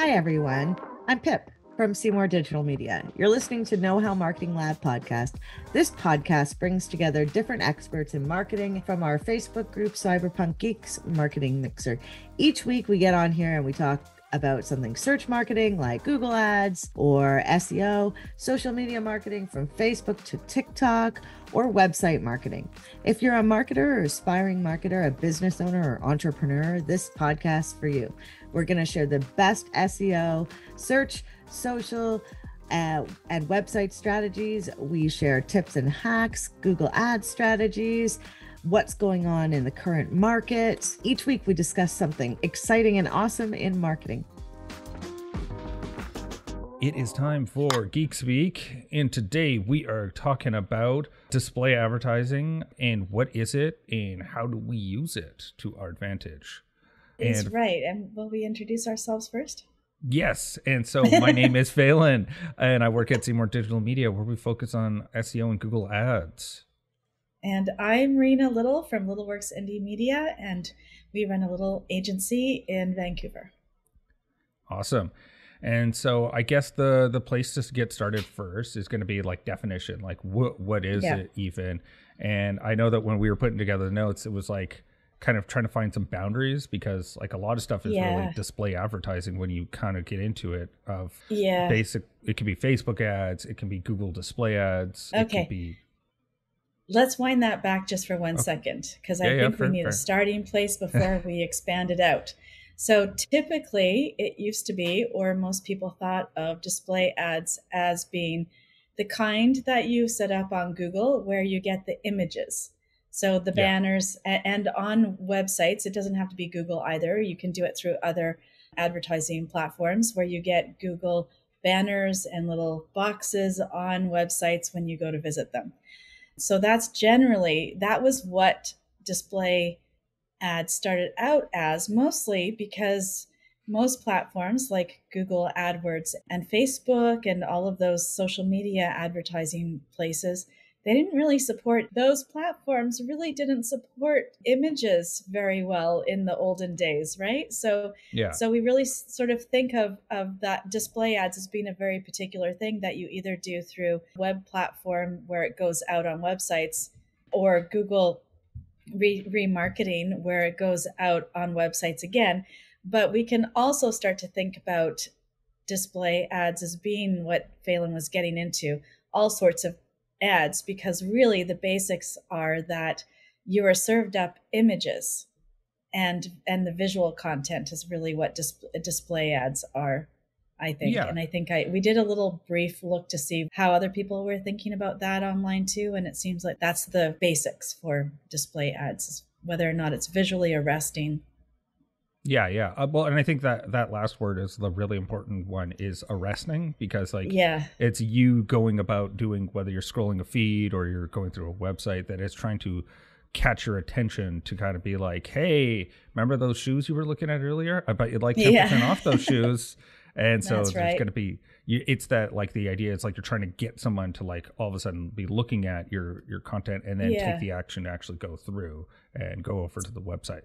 Hi, everyone. I'm Pip from Seymour Digital Media. You're listening to Know How Marketing Lab podcast. This podcast brings together different experts in marketing from our Facebook group, Cyberpunk Geeks Marketing Mixer. Each week we get on here and we talk about something search marketing like Google Ads or SEO, social media marketing from Facebook to TikTok, or website marketing. If you're a marketer or aspiring marketer, a business owner or entrepreneur, this podcast for you. We're going to share the best SEO, search, social, and website strategies. We share tips and hacks, Google Ads strategies, what's going on in the current market. Each week we discuss something exciting and awesome in marketing. It is time for Geek Speak, and today we are talking about display advertising and what is it and how do we use it to our advantage. That's right. And will we introduce ourselves first? Yes. And so my name is Phelan, and I work at Seymour Digital Media, where we focus on SEO and Google Ads. And I'm Rina Little from Littleworks Indie Media, and we run a little agency in Vancouver. Awesome. And so I guess the place to get started first is going to be like definition, like what is it even? And I know that when we were putting together the notes, it was like kind of trying to find some boundaries, because like a lot of stuff is really display advertising when you kind of get into it of basic. It can be Facebook ads, it can be Google display ads. Okay. It can be. Let's wind that back just for one second, because I think we need a starting place before we expand it out. So typically it used to be, or most people thought of display ads as being the kind that you set up on Google where you get the images. So the banners and on websites, it doesn't have to be Google either. You can do it through other advertising platforms where you get Google banners and little boxes on websites when you go to visit them. So that was what display ads started out as, mostly because most platforms like Google AdWords and Facebook and all of those social media advertising places, they didn't really support, those platforms really didn't support images very well in the olden days, right? So we really sort of think of that display ads as being a very particular thing that you either do through web platform where it goes out on websites, or Google remarketing where it goes out on websites again. But we can also start to think about display ads as being what Phelan was getting into, all sorts of ads, because really the basics are that you are served up images, and the visual content is really what display ads are, I think. And I think we did a little brief look to see how other people were thinking about that online too, and it seems like that's the basics for display ads, whether or not it's visually arresting. Well, and I think that last word is the really important one, is arresting, because it's you going about doing, whether you're scrolling a feed or you're going through a website, that is trying to catch your attention to kind of be like, hey, remember those shoes you were looking at earlier? I bet you'd like 10% off those shoes. And so there's going to be, it's that, like, the idea is like you're trying to get someone to like all of a sudden be looking at your content and then take the action to actually go through and go over to the website.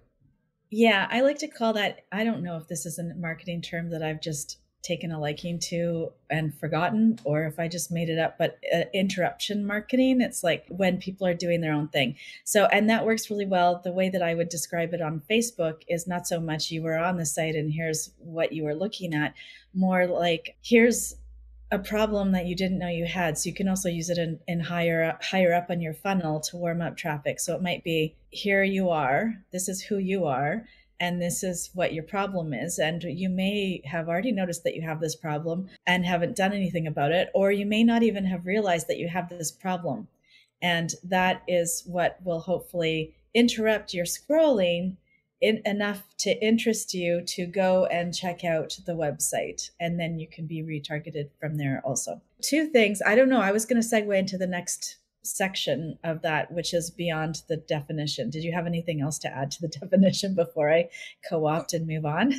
Yeah, I like to call that, I don't know if this is a marketing term that I've just taken a liking to and forgotten, or if I just made it up, but interruption marketing. It's like when people are doing their own thing. So, and that works really well. The way that I would describe it on Facebook is not so much you were on the site and here's what you were looking at, more like here's a problem that you didn't know you had. So you can also use it in higher up on your funnel to warm up traffic. So it might be, here you are, this is who you are, and this is what your problem is. And you may have already noticed that you have this problem and haven't done anything about it, or you may not even have realized that you have this problem. And that is what will hopefully interrupt your scrolling enough to interest you to go and check out the website. And then you can be retargeted from there also. Two things. I don't know. I was going to segue into the next section of that, which is beyond the definition. Did you have anything else to add to the definition before I co-opt and move on?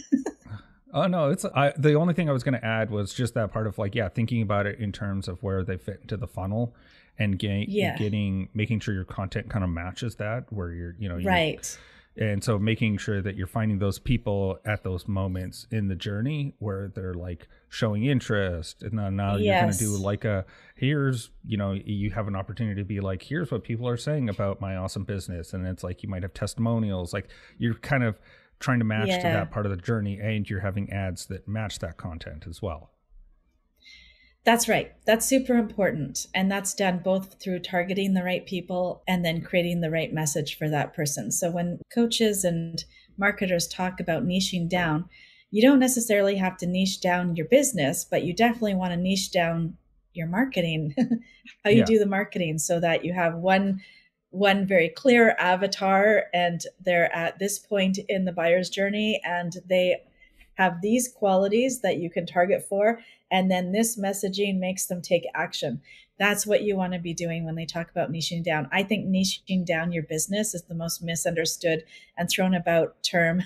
Oh, no, the only thing I was going to add was just that part of like, thinking about it in terms of where they fit into the funnel and making sure your content kind of matches that, where you're, right. And so making sure that you're finding those people at those moments in the journey where they're like showing interest. And then now you're going to do like here's, you have an opportunity to be like, here's what people are saying about my awesome business. And it's like, you might have testimonials, like you're kind of trying to match to that part of the journey, and you're having ads that match that content as well. That's right. That's super important. And that's done both through targeting the right people and then creating the right message for that person. So when coaches and marketers talk about niching down, you don't necessarily have to niche down your business, but you definitely want to niche down your marketing, how you do the marketing, so that you have one very clear avatar, and they're at this point in the buyer's journey and they have these qualities that you can target for. And then this messaging makes them take action. That's what you want to be doing when they talk about niching down. I think niching down your business is the most misunderstood and thrown about term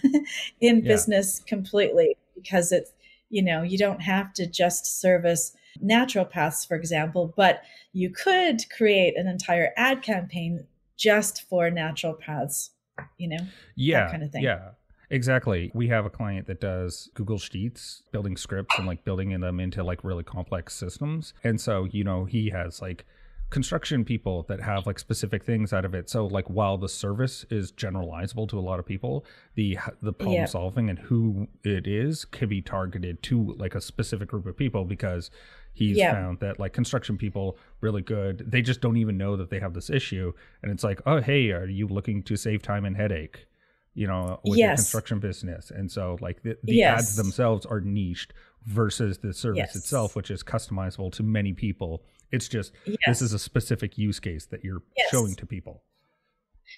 in business completely, because it's, you don't have to just service naturopaths, for example, but you could create an entire ad campaign just for naturopaths, that kind of thing. Yeah. Exactly. We have a client that does Google Sheets, building scripts and like building them into like really complex systems. And so, he has like construction people that have like specific things out of it. So like while the service is generalizable to a lot of people, the problem solving and who it is can be targeted to like a specific group of people, because he's found that like construction people, really good, they just don't even know that they have this issue. And it's like, oh, hey, are you looking to save time and headache? With your construction business. And so like the ads themselves are niched versus the service itself, which is customizable to many people. It's just, this is a specific use case that you're showing to people.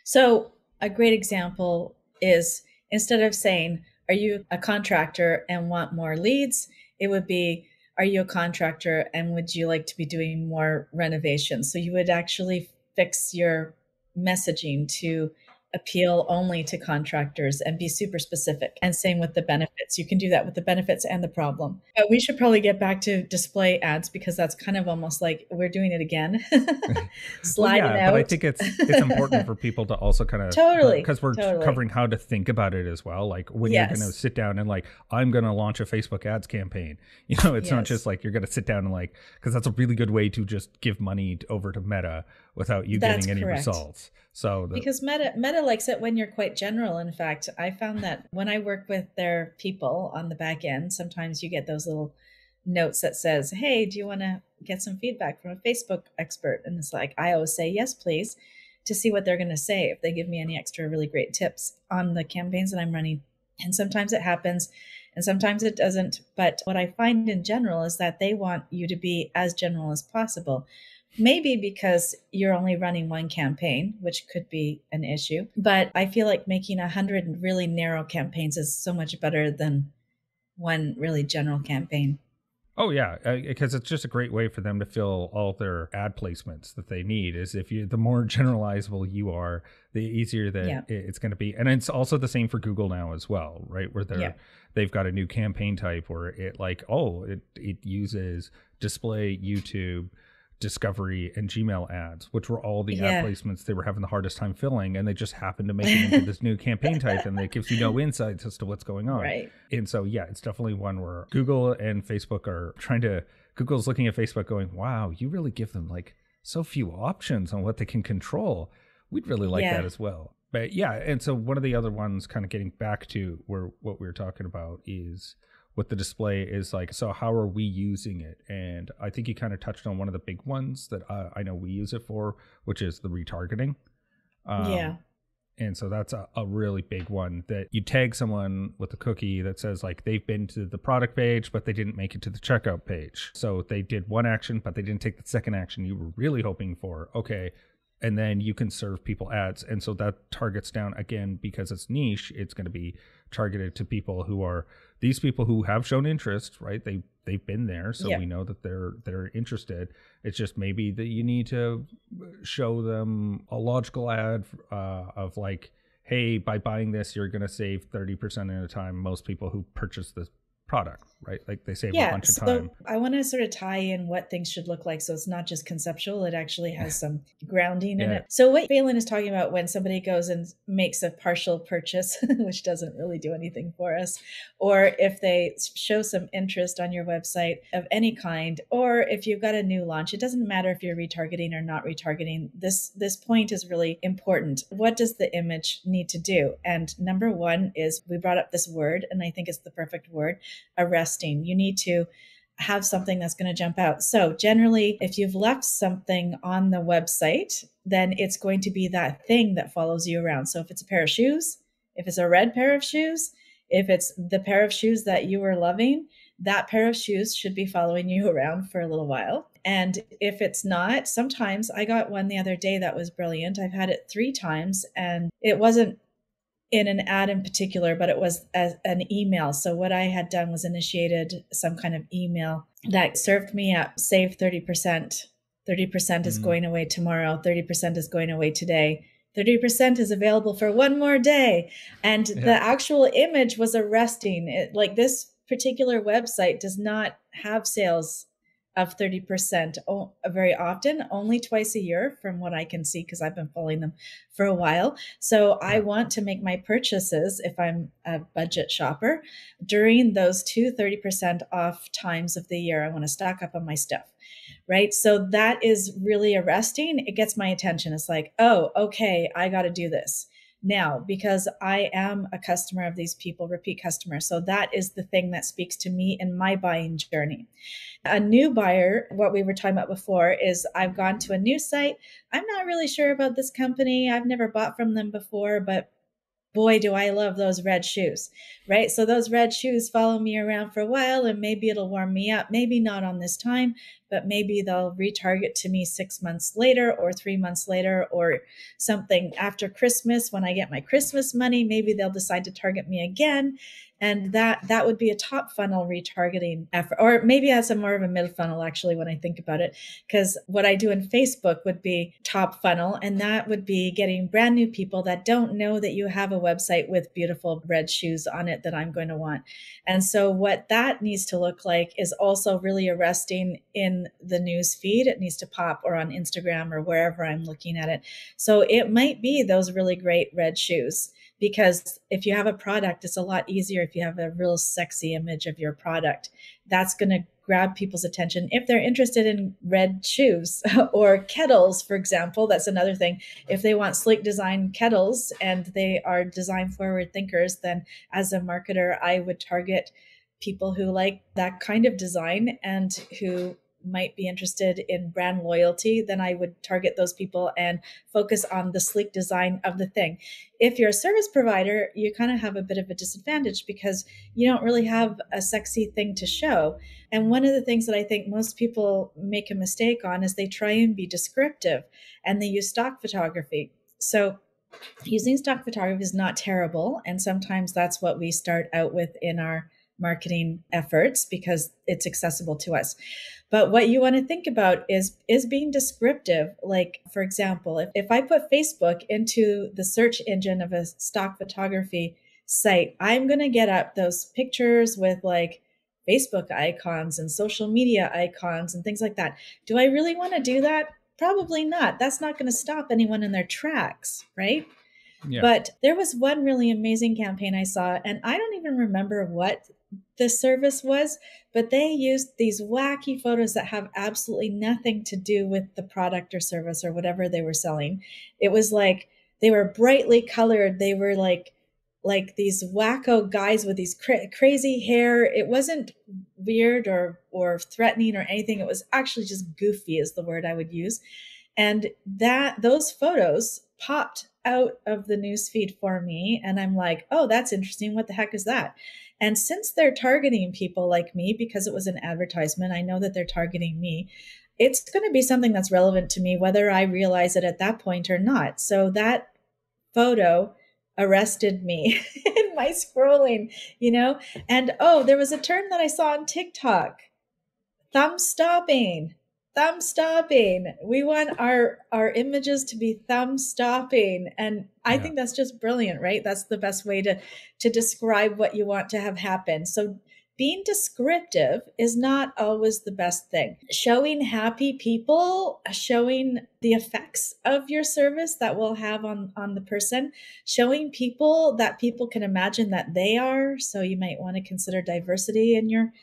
So a great example is, instead of saying, are you a contractor and want more leads? It would be, are you a contractor and would you like to be doing more renovations? So you would actually fix your messaging to appeal only to contractors and be super specific. And same with the benefits. You can do that with the benefits and the problem. But we should probably get back to display ads, because that's kind of almost like we're doing it again. Sliding out. But I think it's important for people to also kind of because we're covering how to think about it as well. Like when you're going to sit down and like, I'm going to launch a Facebook ads campaign. It's not just like you're going to sit down and like, because that's a really good way to just give money over to Meta without you getting any results. So because Meta likes it when you're quite general. In fact, I found that when I work with their people on the back end, sometimes you get those little notes that says, hey, do you want to get some feedback from a Facebook expert? And it's like, I always say, yes, please, to see what they're going to say, if they give me any extra really great tips on the campaigns that I'm running. And sometimes it happens and sometimes it doesn't. But what I find in general is that they want you to be as general as possible. Maybe because you're only running one campaign, which could be an issue. But I feel like making 100 really narrow campaigns is so much better than one really general campaign. Oh, yeah, because it's just a great way for them to fill all their ad placements that they need. Is if the more generalizable you are, the easier that it's going to be. And it's also the same for Google now as well, right? Where they've got a new campaign type where it uses display, YouTube, discovery, and Gmail ads, which were all the ad placements they were having the hardest time filling, and they just happened to make it into this new campaign type, and it gives you no insights as to what's going on. Right. And so it's definitely one where Google and Facebook are Google's looking at Facebook going, wow, you really give them like so few options on what they can control. We'd really like that as well. But and so one of the other ones, kind of getting back to what we were talking about, is what the display is like. So how are we using it? And I think you kind of touched on one of the big ones that I know we use it for, which is the retargeting. And so that's a really big one, that you tag someone with a cookie that says like they've been to the product page, but they didn't make it to the checkout page. So they did one action, but they didn't take the second action you were really hoping for. Okay. And then you can serve people ads. And so that targets down, again, because it's niche, it's going to be targeted to people who are these people who have shown interest, right? They've been there. So we know that they're interested. It's just maybe that you need to show them a logical ad of like, hey, by buying this, you're going to save 30% at a time. Most people who purchase this product, right? Like they save a bunch of time. I want to sort of tie in what things should look like. So it's not just conceptual, it actually has some grounding in it. So what Phelan is talking about when somebody goes and makes a partial purchase, which doesn't really do anything for us, or if they show some interest on your website of any kind, or if you've got a new launch, it doesn't matter if you're retargeting or not retargeting. This point is really important. What does the image need to do? And number one is, we brought up this word, and I think it's the perfect word, arresting. You need to have something that's going to jump out. So generally, if you've left something on the website, then it's going to be that thing that follows you around. So if it's a pair of shoes, if it's a red pair of shoes, if it's the pair of shoes that you were loving, that pair of shoes should be following you around for a little while. And if it's not, sometimes I got one the other day that was brilliant. I've had it 3 times, and it wasn't in an ad in particular, but it was an email. So what I had done was initiated some kind of email that served me up, save 30%. 30% is going away tomorrow. 30% is going away today. 30% is available for one more day. And the actual image was arresting. Like, this particular website does not have sales of 30% very often, only twice a year from what I can see, because I've been following them for a while. So I want to make my purchases, if I'm a budget shopper, during those 30% off times of the year. I want to stock up on my stuff, right? So that is really arresting. It gets my attention. It's like, oh, okay, I got to do this now, because I am a customer of these people, repeat customer. So that is the thing that speaks to me in my buying journey. A new buyer, what we were talking about before, is I've gone to a new site. I'm not really sure about this company. I've never bought from them before, but boy, do I love those red shoes, right? So those red shoes follow me around for a while, and maybe it'll warm me up. Maybe not on this time, but maybe they'll retarget to me 6 months later, or 3 months later, or something after Christmas. When I get my Christmas money, maybe they'll decide to target me again. And that would be a top funnel retargeting effort, or maybe that's a more of a mid funnel, actually, when I think about it, because what I do in Facebook would be top funnel, and that would be getting brand new people that don't know that you have a website with beautiful red shoes on it that I'm going to want. And so what that needs to look like is also really arresting in the news feed. It needs to pop, or on Instagram, or wherever I'm looking at it. So it might be those really great red shoes, because if you have a product, it's a lot easier if you have a real sexy image of your product. That's going to grab people's attention if they're interested in red shoes or kettles, for example. That's another thing. If they want sleek design kettles and they are design forward thinkers, then as a marketer, I would target people who like that kind of design and who might be interested in brand loyalty. Then I would target those people and focus on the sleek design of the thing. If you're a service provider, you kind of have a bit of a disadvantage because you don't really have a sexy thing to show. And one of the things that I think most people make a mistake on is they try and be descriptive, and they use stock photography. So using stock photography is not terrible. And sometimes that's what we start out with in our marketing efforts because it's accessible to us. But what you want to think about is being descriptive. Like, for example, if I put Facebook into the search engine of a stock photography site, I'm going to get up those pictures with like Facebook icons and social media icons and things like that. Do I really want to do that? Probably not. That's not going to stop anyone in their tracks, right? Yeah. But there was one really amazing campaign I saw, and I don't even remember what the service was, but they used these wacky photos that have absolutely nothing to do with the product or service or whatever they were selling. It was like they were brightly colored. They were like these wacko guys with these crazy hair. It wasn't weird or threatening or anything. It was actually just goofy is the word I would use. And those photos popped out of the newsfeed for me. And I'm like, oh, that's interesting. What the heck is that? And since they're targeting people like me, because it was an advertisement, I know that they're targeting me. It's going to be something that's relevant to me, whether I realize it at that point or not. So that photo arrested me in my scrolling, and there was a term that I saw on TikTok, thumb stopping. Thumb stopping. We want our images to be thumb stopping. And I think that's just brilliant, right? That's the best way to describe what you want to have happen. So being descriptive is not always the best thing. Showing happy people, showing the effects of your service that will have on the person, showing people that people can imagine that they are. So you might want to consider diversity in your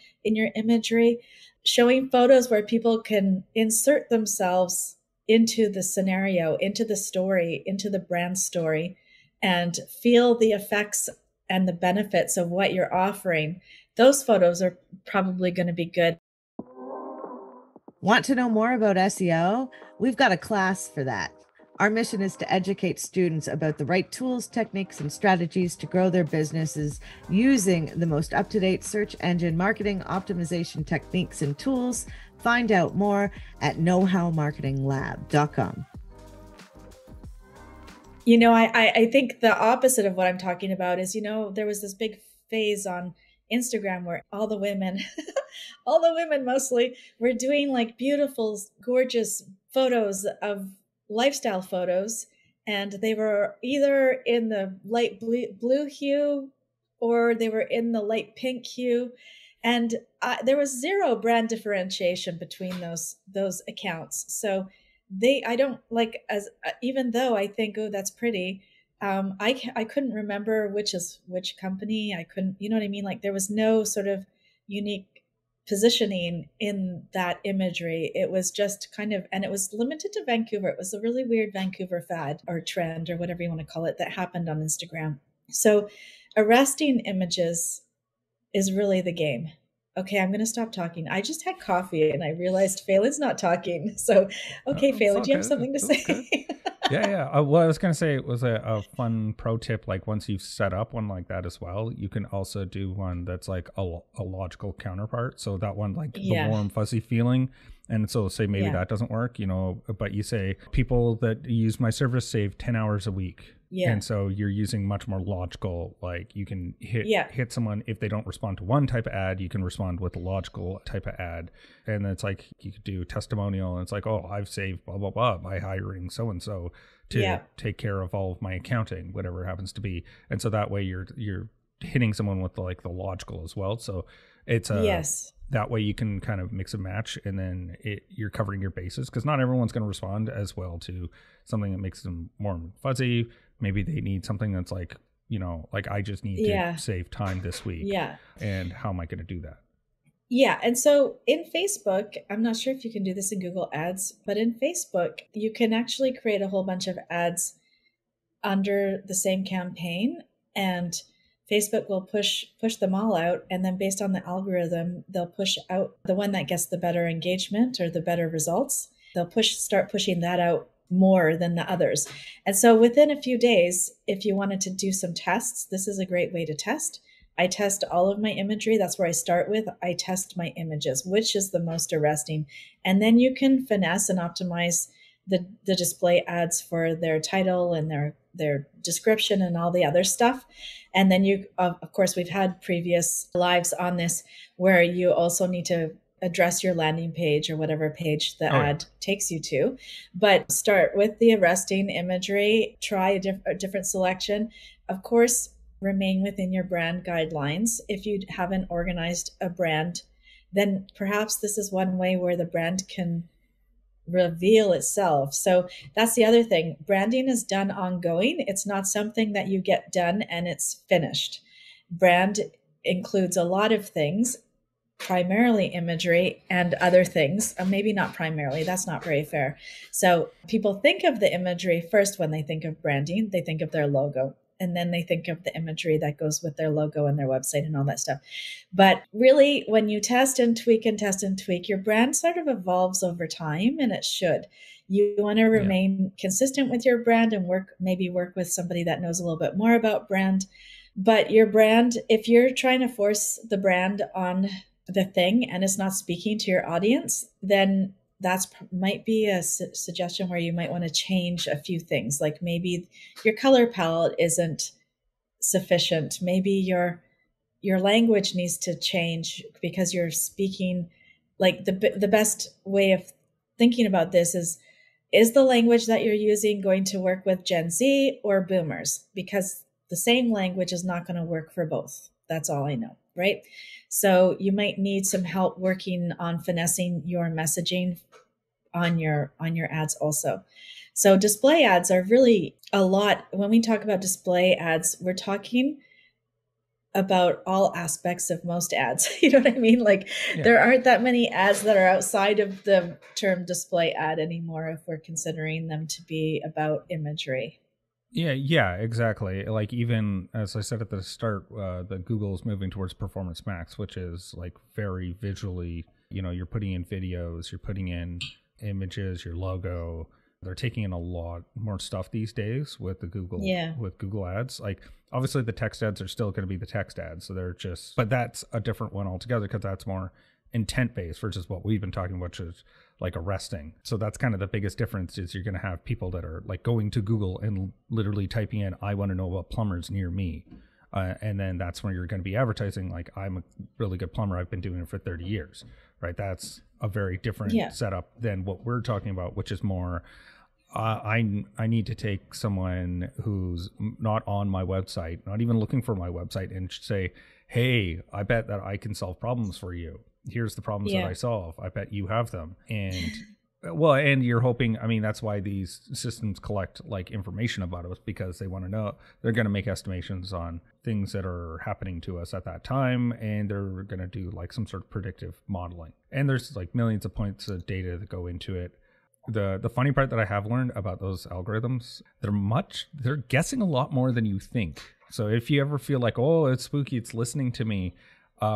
imagery, showing photos where people can insert themselves into the scenario, into the story, into the brand story, and feel the effects and the benefits of what you're offering. Those photos are probably going to be good. Want to know more about SEO? We've got a class for that. Our mission is to educate students about the right tools, techniques, and strategies to grow their businesses using the most up-to-date search engine marketing optimization techniques and tools. Find out more at knowhowmarketinglab.com. You know, I think the opposite of what I'm talking about is, there was this big phase on Instagram where all the women mostly were doing like beautiful, gorgeous photos of lifestyle photos. And they were either in the light blue hue or they were in the light pink hue. And there was zero brand differentiation between those accounts. So I don't like, as even though I think, oh, that's pretty, I couldn't remember which is which company. I couldn't, you know what I mean? Like there was no sort of unique positioning in that imagery. It was just kind of, and it was limited to Vancouver. It was a really weird Vancouver fad or trend or whatever you want to call it that happened on Instagram. So arresting images is really the game. Okay, I'm going to stop talking. I just had coffee and I realized Phelan's not talking. So, okay, Phelan, do you have something to say? Yeah. Well, I was going to say it was a fun pro tip. Like once you've set up one like that as well, you can also do one that's like a logical counterpart. So that one, like the warm, fuzzy feeling. And so say maybe that doesn't work, but you say people that use my service save 10 hours a week. Yeah. And so you're using much more logical, like you can hit someone if they don't respond to one type of ad, you can respond with a logical type of ad. And it's like you could do testimonial and it's like, oh, I've saved blah, blah, blah by hiring so-and-so to take care of all of my accounting, whatever it happens to be. And so that way you're hitting someone with like the logical as well. So it's that way you can kind of mix and match and then you're covering your bases because not everyone's going to respond as well to something that makes them warm, fuzzy. Maybe they need something that's like, like I just need to save time this week. Yeah. And how am I going to do that? Yeah. And so in Facebook, I'm not sure if you can do this in Google Ads, but in Facebook, you can actually create a whole bunch of ads under the same campaign and Facebook will push them all out. And then based on the algorithm, they'll push out the one that gets the better engagement or the better results. They'll start pushing that out more than the others. And so within a few days, if you wanted to do some tests, this is a great way to test. I test all of my imagery. That's where I start with. I test my images, which is the most arresting. And then you can finesse and optimize the display ads for their title and their description and all the other stuff. And then you, of course, we've had previous lives on this where you also need to address your landing page or whatever page the ad takes you to. But start with the arresting imagery, try a different selection. Of course, remain within your brand guidelines. If you haven't organized a brand, then perhaps this is one way where the brand can reveal itself. So that's the other thing. Branding is done ongoing. It's not something that you get done and it's finished. Brand includes a lot of things, primarily imagery and other things. Maybe not primarily. That's not very fair. So people think of the imagery first when they think of branding. They think of their logo. And then they think of the imagery that goes with their logo and their website and all that stuff. But really, when you test and tweak, your brand sort of evolves over time, and it should. You want to remain consistent with your brand and work with somebody that knows a little bit more about brand. But your brand, if you're trying to force the brand on the thing and it's not speaking to your audience, then that's might be a suggestion where you might want to change a few things. Like maybe your color palette isn't sufficient. Maybe your language needs to change because you're speaking, like the best way of thinking about this is the language that you're using going to work with Gen Z or boomers? Because the same language is not going to work for both. That's all I know. right? So you might need some help working on finessing your messaging on your ads also. So display ads are really a lot. When we talk about display ads, we're talking about all aspects of most ads. You know what I mean? Like there aren't that many ads that are outside of the term display ad anymore if we're considering them to be about imagery. Yeah, exactly. Like even as I said at the start, the Google is moving towards Performance Max, which is like very visually, you're putting in videos, you're putting in images, your logo. They're taking in a lot more stuff these days with the with Google ads. Like obviously the text ads are still going to be the text ads. So they're just, but that's a different one altogether because that's more intent based versus what we've been talking about, which is like arresting. So that's kind of the biggest difference is you're going to have people that are like going to Google and literally typing in, I want to know about plumbers near me. And then that's when you're going to be advertising like, I'm a really good plumber. I've been doing it for 30 years, right? That's a very different setup than what we're talking about, which is more, I need to take someone who's not on my website, not even looking for my website, and say, hey, I bet that I can solve problems for you. Here's the problems that I solve. I bet you have them. And well, and you're hoping, I mean, that's why these systems collect like information about us because they want to know, they're going to make estimations on things that are happening to us at that time. And they're going to do like some sort of predictive modeling. And there's like millions of points of data that go into it. The funny part that I have learned about those algorithms, they're guessing a lot more than you think. So if you ever feel like, oh, it's spooky, it's listening to me,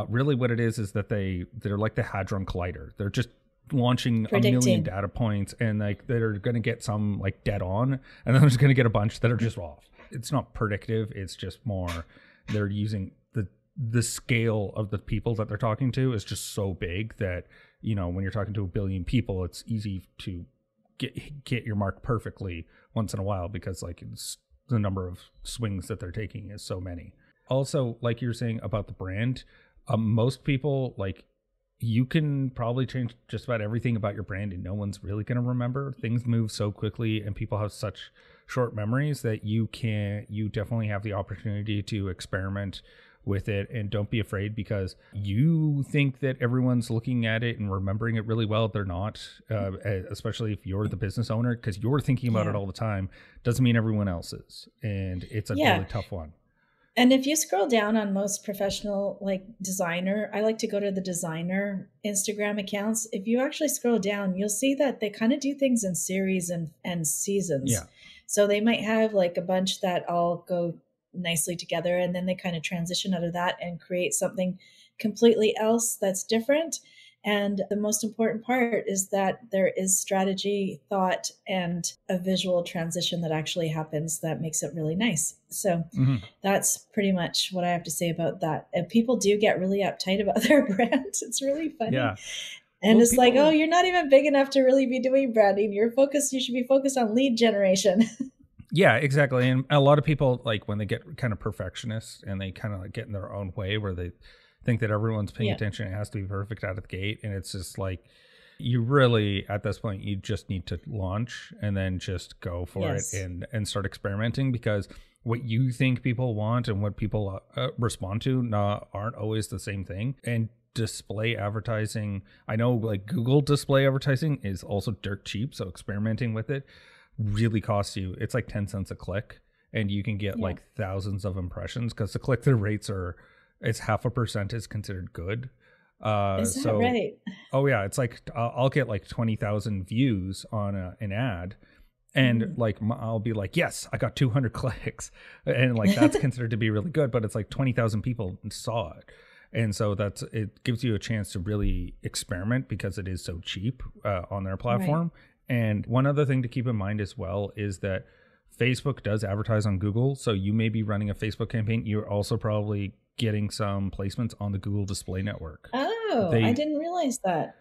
really what it is that they're like the Hadron Collider. They're just launching a million data points and like they're going to get some like dead on and then there's going to get a bunch that are just off. It's not predictive. It's just more they're using the scale of the people that they're talking to is just so big that, when you're talking to a billion people, it's easy to get your mark perfectly once in a while because like it's the number of swings that they're taking is so many. Also, like you're saying about the brand, most people like you can probably change just about everything about your brand and no one's really going to remember. Things move so quickly and people have such short memories that you definitely have the opportunity to experiment with it, and don't be afraid because you think that everyone's looking at it and remembering it really well. They're not, especially if you're the business owner, because you're thinking about it all the time. Doesn't mean everyone else is, and it's a really tough one. And if you scroll down on most professional like designer, I like to go to the designer Instagram accounts. If you actually scroll down, you'll see that they kind of do things in series and seasons. Yeah. So they might have like a bunch that all go nicely together and then they kind of transition out of that and create something completely else that's different. And the most important part is that there is strategy, thought, and a visual transition that actually happens that makes it really nice. So that's pretty much what I have to say about that. And people do get really uptight about their brand. It's really funny. Yeah. And it's like, oh, you're not even big enough to really be doing branding. You should be focused on lead generation. Yeah, exactly. And a lot of people, like when they get kind of perfectionists and they kind of like get in their own way where they think that everyone's paying attention, it has to be perfect out of the gate. And it's just like, you really, at this point, you just need to launch and then just go for it and start experimenting, because what you think people want and what people respond to aren't always the same thing. And display advertising, I know like Google display advertising is also dirt cheap. So experimenting with it really costs you, it's like 10 cents a click and you can get like thousands of impressions because the click-through rates it's 0.5% is considered good. Is that right? Oh yeah. It's like, I'll get like 20,000 views on an ad and like, I'll be like, yes, I got 200 clicks. And like, that's considered to be really good, but it's like 20,000 people saw it. And so it gives you a chance to really experiment because it is so cheap on their platform. Right. And one other thing to keep in mind as well is that Facebook does advertise on Google. So you may be running a Facebook campaign. You're also probably getting some placements on the Google Display Network. Oh, I didn't realize that.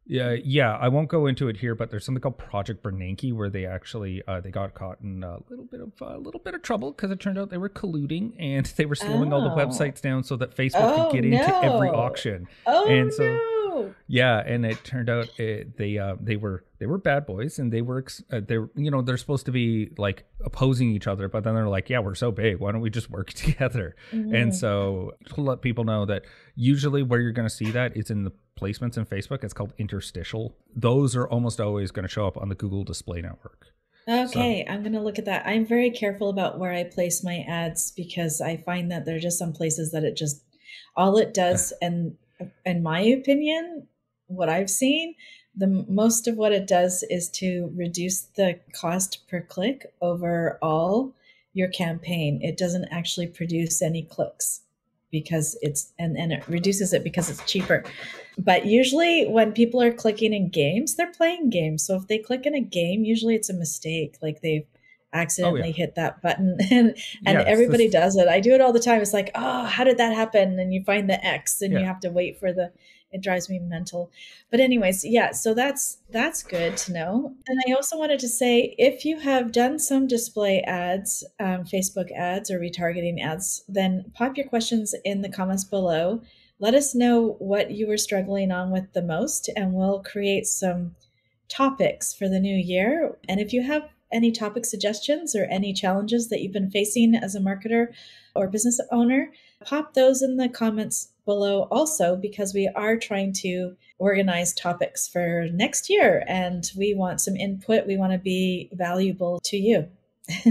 Yeah. I won't go into it here, but there's something called Project Bernanke where they actually they got caught in a little bit of trouble because it turned out they were colluding and they were slowing all the websites down so that Facebook could get into every auction. And so, yeah, and it turned out they were bad boys, and they were they're supposed to be like opposing each other, but then they're like, yeah, we're so big, why don't we just work together? And so to let people know that usually where you're going to see that is in the placements in Facebook. It's called interstitial. Those are almost always going to show up on the Google Display Network. Okay, so I'm going to look at that. I'm very careful about where I place my ads because I find that there are just some places that all it does, and in my opinion, what I've seen, the most of what it does is to reduce the cost per click overall your campaign. It doesn't actually produce any clicks because and it reduces it because it's cheaper. But usually when people are clicking in games, they're playing games. So if they click in a game, usually it's a mistake. Like they've accidentally hit that button and everybody does it. I do it all the time. It's like, oh, how did that happen? And you find the X and you have to wait for it drives me mental. But anyways, so that's good to know. And I also wanted to say, if you have done some display ads, Facebook ads or retargeting ads, then pop your questions in the comments below. Let us know what you were struggling on with the most, and we'll create some topics for the new year. And if you have any topic suggestions or any challenges that you've been facing as a marketer or business owner, pop those in the comments below also, because we are trying to organize topics for next year and we want some input. We want to be valuable to you.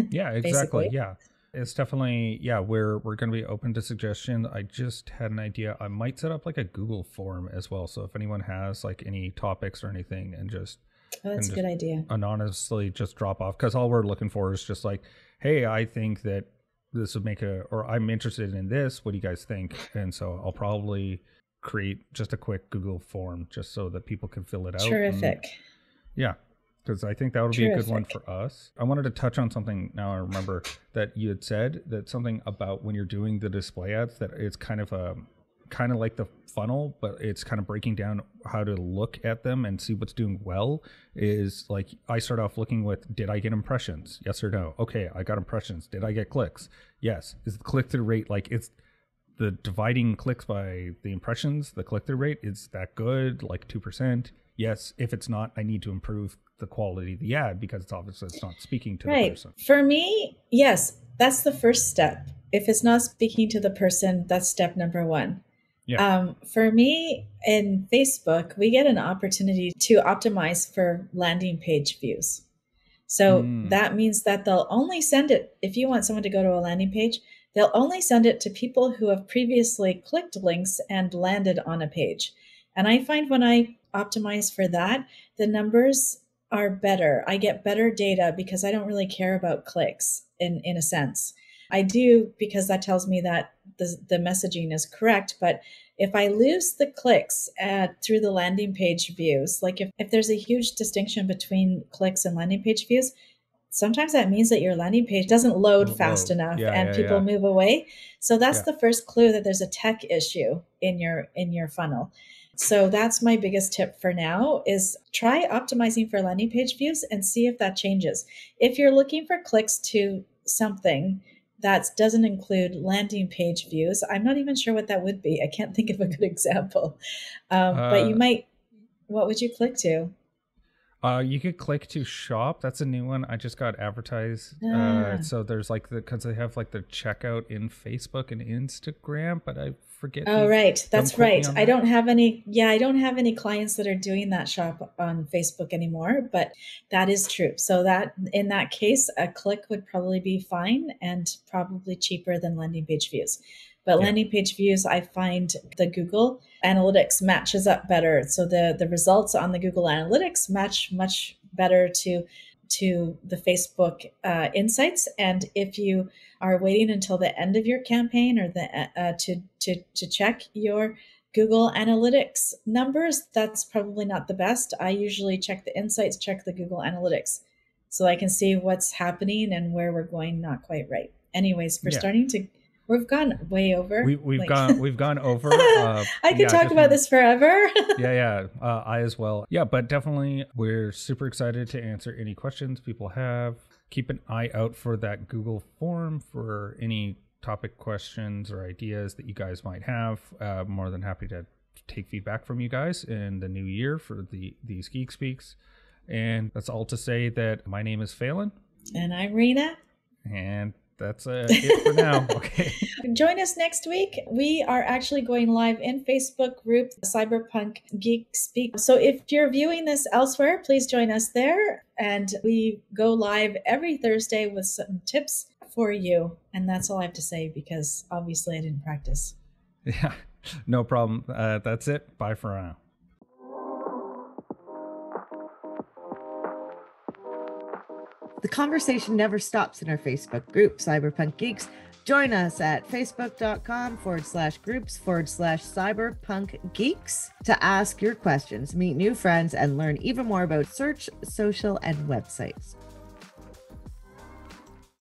Yeah, exactly. Yeah. It's definitely, we're going to be open to suggestions. I just had an idea. I might set up like a Google form as well. So if anyone has like any topics or anything, and just that's a good idea. Anonymously just drop off, because all we're looking for is just like, hey, I think that this would or I'm interested in this. What do you guys think? And so I'll probably create just a quick Google form just so that people can fill it out. Terrific. Because I think that would be a good one for us. I wanted to touch on something now. I remember that you had said that something about when you're doing the display ads, that it's kind of like the funnel, but it's kind of breaking down how to look at them and see what's doing well. Is like, I start off looking with, did I get impressions? Yes or no? Okay, I got impressions. Did I get clicks? Yes. Is the click-through rate, like, it's the dividing clicks by the impressions, the click-through rate, is that good? Like 2%? Yes. If it's not, I need to improve the quality of the ad, because it's obviously it's not speaking to the person. For me, yes, that's the first step. If it's not speaking to the person, that's step number one. Yeah. For me, in Facebook, we get an opportunity to optimize for landing page views. So that means that they'll only send it, if you want someone to go to a landing page, they'll only send it to people who have previously clicked links and landed on a page. And I find when I optimize for that, the numbers are better. I get better data because I don't really care about clicks in a sense. I do, because that tells me that the messaging is correct. But if I lose the clicks through the landing page views, like if there's a huge distinction between clicks and landing page views, sometimes that means that your landing page doesn't load fast enough and people move away. So that's the first clue that there's a tech issue in your funnel. So that's my biggest tip for now, is try optimizing for landing page views and see if that changes. If you're looking for clicks to something that doesn't include landing page views, I'm not even sure what that would be. I can't think of a good example. But you might, what would you click to? You could click to shop. That's a new one. I just got advertised. So there's like because they have like the checkout in Facebook and Instagram, but I forget. Oh, right. That's right. I don't have any clients that are doing that shop on Facebook anymore, but that is true. So that in that case, a click would probably be fine and probably cheaper than landing page views. But landing page views, I find the Google Analytics matches up better. So the results on the Google Analytics match much better to the Facebook insights. And if you are waiting until the end of your campaign or to check your Google Analytics numbers, that's probably not the best. I usually check the insights, check the Google Analytics, so I can see what's happening and where we're going not quite right. Anyways, for starting to We've gone way over. We've gone over. I could talk about this forever. I as well. Yeah, but definitely we're super excited to answer any questions people have. Keep an eye out for that Google form for any topic questions or ideas that you guys might have. More than happy to take feedback from you guys in the new year for these Geek Speaks. And that's all to say that my name is Phelan. And I'm Rina. And that's it for now. Okay. Join us next week. We are actually going live in Facebook group Cyberpunk Geek Speak. So if you're viewing this elsewhere, please join us there. And we go live every Thursday with some tips for you. And that's all I have to say because obviously I didn't practice. Yeah, no problem. That's it. Bye for now. The conversation never stops in our Facebook group, Cyberpunk Geeks. Join us at facebook.com/groups/cyberpunk geeks to ask your questions, meet new friends, and learn even more about search, social, and websites.